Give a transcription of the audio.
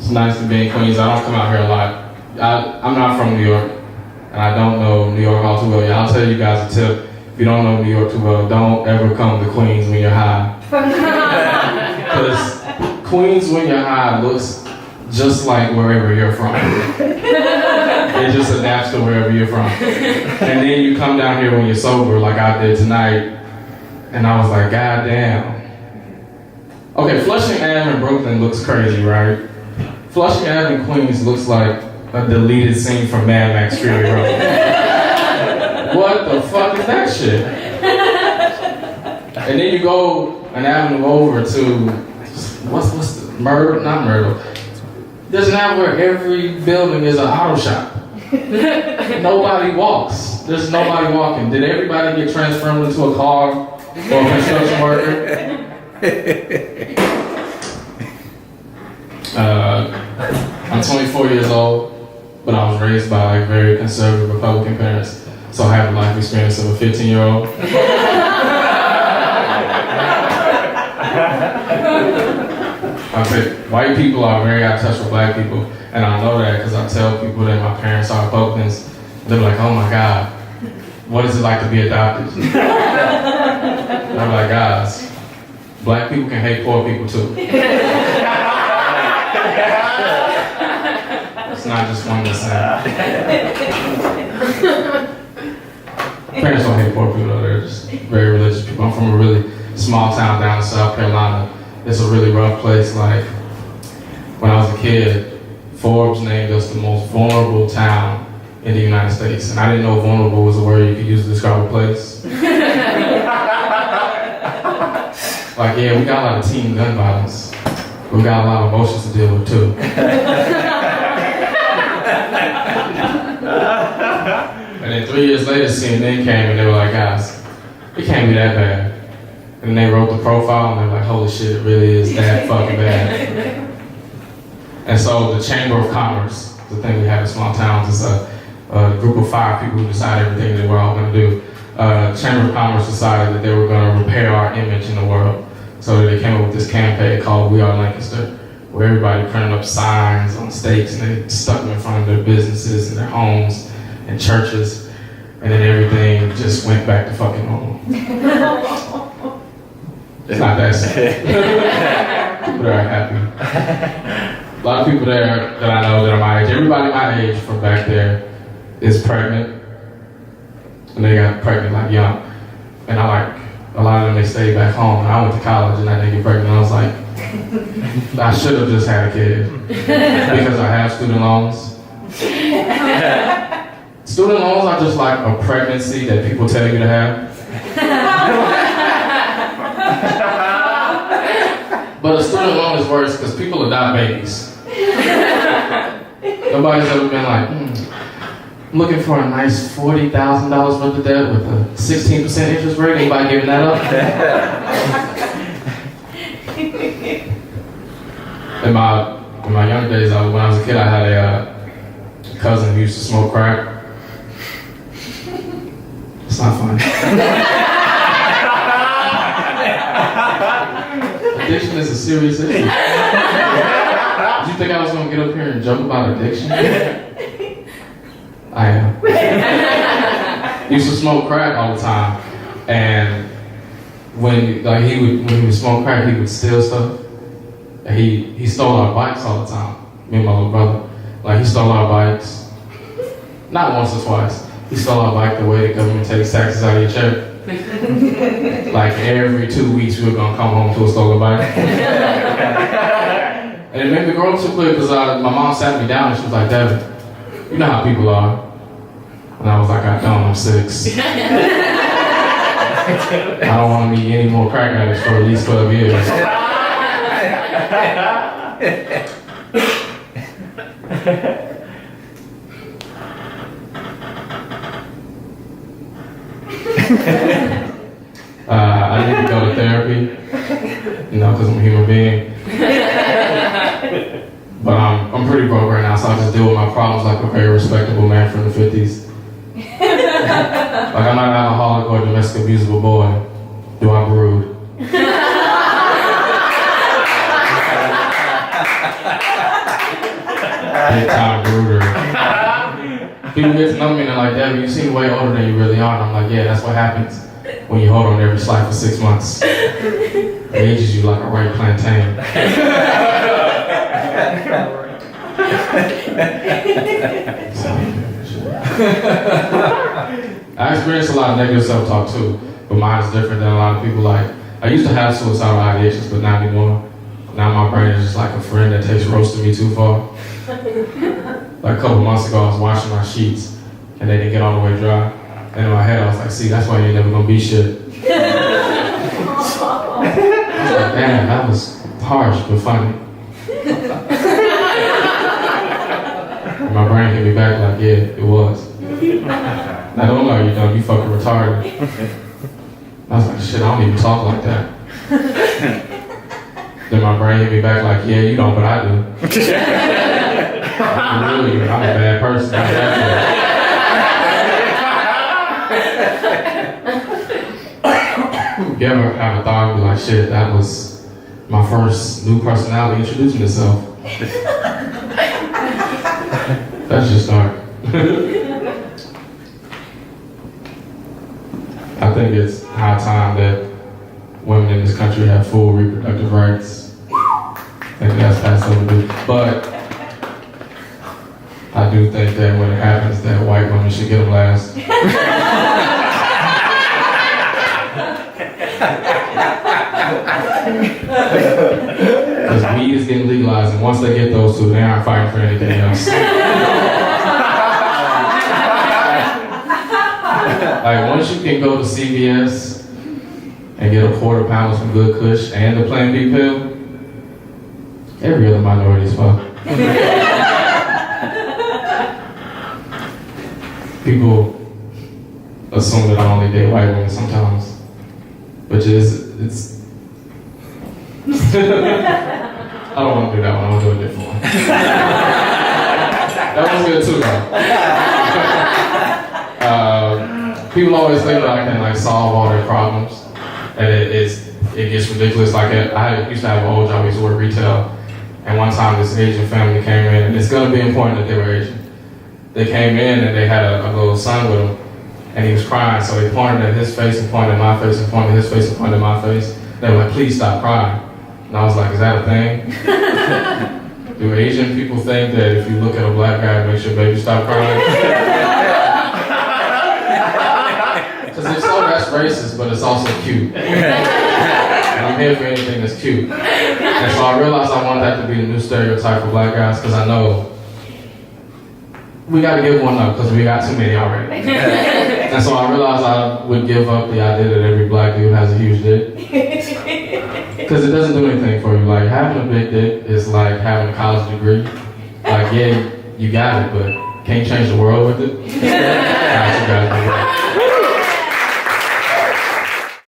It's nice to be in Queens. I don't come out here a lot. I'm not from New York, and I don't know New York all too well. Yeah, I'll tell you guys a tip. If you don't know New York too well, don't ever come to Queens when you're high. Because Queens when you're high looks just like wherever you're from. It just adapts to wherever you're from. And then you come down here when you're sober, like I did tonight, and I was like, God damn. Okay, Flushing Ave in Brooklyn looks crazy, right? Flushing Ave in Queens looks like a deleted scene from Mad Max Fury Road. What the fuck is that shit? And then you go an avenue over to, what's the, Myrtle? Not Myrtle. There's an avenue where every building is an auto shop. Nobody walks. There's nobody walking. Did everybody get transformed into a car or a construction worker? I'm 24 years old, but I was raised by like very conservative Republican parents, so I have the life experience of a 15-year-old. I say white people are very out of touch with black people, and I know that because I tell people that my parents are Republicans. They're like, oh my God, what is it like to be adopted? I'm like, guys, black people can hate poor people too. It's not just one percent. Parents don't hate poor people though, they're just very religious people. I'm from a really small town down in South Carolina. It's a really rough place. Like, when I was a kid, Forbes named us the most vulnerable town in the United States. And I didn't know vulnerable was a word you could use to describe a place. Like, yeah, we got a lot of teen gun violence. We got a lot of emotions to deal with too. And then 3 years later, CNN came and they were like, guys, it can't be that bad. And they wrote the profile and they were like, holy shit, it really is that fucking bad. And so the Chamber of Commerce, the thing we have in small towns, is a group of 5 people who decide everything that we're all gonna do. Chamber of Commerce decided that they were gonna repair our image in the world. So they came up with this campaign called We Are Lancaster, where everybody printed up signs on stakes and they stuck them in front of their businesses and their homes and churches, and then everything just went back to fucking normal. It's not that sad. People are happy. A lot of people there that I know that are my age, everybody my age from back there is pregnant, and they got pregnant like young. And I like, a lot of them, they stayed back home. And I went to college and I didn't get pregnant. I was like, I should have just had a kid because I have student loans. Student loans are just like a pregnancy that people tell you to have. But a student loan is worse because people adopt babies. Nobody's ever been like, I'm looking for a nice $40,000 worth of debt with a 16% interest rate. Anybody giving that up? In my younger days, when I was a kid, I had a cousin who used to smoke crack. It's not funny. Addiction is a serious issue. Did you think I was going to get up here and joke about addiction? I am. He used to smoke crack all the time, and when he would smoke crack, he would steal stuff. And he stole our bikes all the time. Me and my little brother, like he stole our bikes, not once or twice. He stole our bike the way the government takes taxes out of your check. Like every 2 weeks, we were gonna come home to a stolen bike. And it made me grow up so quick because my mom sat me down and she was like, Devin, you know how people are. And I was like, I don't, I'm 6. I don't want to meet any more crack addicts for at least 12 years. I need to go to therapy, because I'm a human being. But I'm pretty broke right now, so I just deal with my problems like a very respectable man from the 50s. Like I'm not an alcoholic or a domestic abusable boy. Do I brood? big time brooder. People get to know me and they're like, Devin, you seem way older than you really are. And I'm like, yeah, that's what happens when you hold on to every slide for 6 months. It ages you like a ripe plantain. I experienced a lot of negative self-talk too, but mine's different than a lot of people. Like, I used to have suicidal ideations, but not anymore. Now my brain is just like a friend that takes roasting me too far. Like a couple months ago, I was washing my sheets, and they didn't get all the way dry. And in my head, I was like, see, that's why you ain't never gonna be shit. I was like, damn, that was harsh, but funny. And my brain hit me back like, yeah, it was. I don't know, you fucking retarded. I was like, shit, I don't even talk like that. Then my brain hit me back like, yeah, you don't, but I do. I'm a bad person. You ever have a thought and be like, shit, that was my first new personality introducing itself? That's just dark. I think it's high time that women in this country have full reproductive rights. I think that's past overdue. But I do think that when it happens, that white women should get them last. Because weed is getting legalized, and once they get those two, they aren't fighting for anything else. Like, once you can go to CVS and get a quarter pound of some good kush and the Plan B pill, every other minority is fucked. People assume that I only date white women sometimes, which is, it's I don't want to do that one, I want to do a different one. That was good too, though. People always think that I can like solve all their problems, and it gets ridiculous. Like I used to have an old job, I used to work retail, and one time this Asian family came in, and it's gonna be important that they were Asian. They came in and they had a little son with them, and he was crying, so they pointed at his face and pointed at my face and pointed at his face and pointed at my face. They were like, please stop crying. And I was like, is that a thing? Do Asian people think that if you look at a black guy, it makes your baby stop crying? Because it's so that's racist, but it's also cute. And I'm here for anything that's cute. And so I realized I want that to be the new stereotype for black guys, because I know we got to give one up because we got too many already. And so I realized I would give up the idea that every black dude has a huge dick. Because it doesn't do anything for you. Like, having a big dick is like having a college degree. Like, yeah, you got it, but can't change the world with it. That's what you gotta do.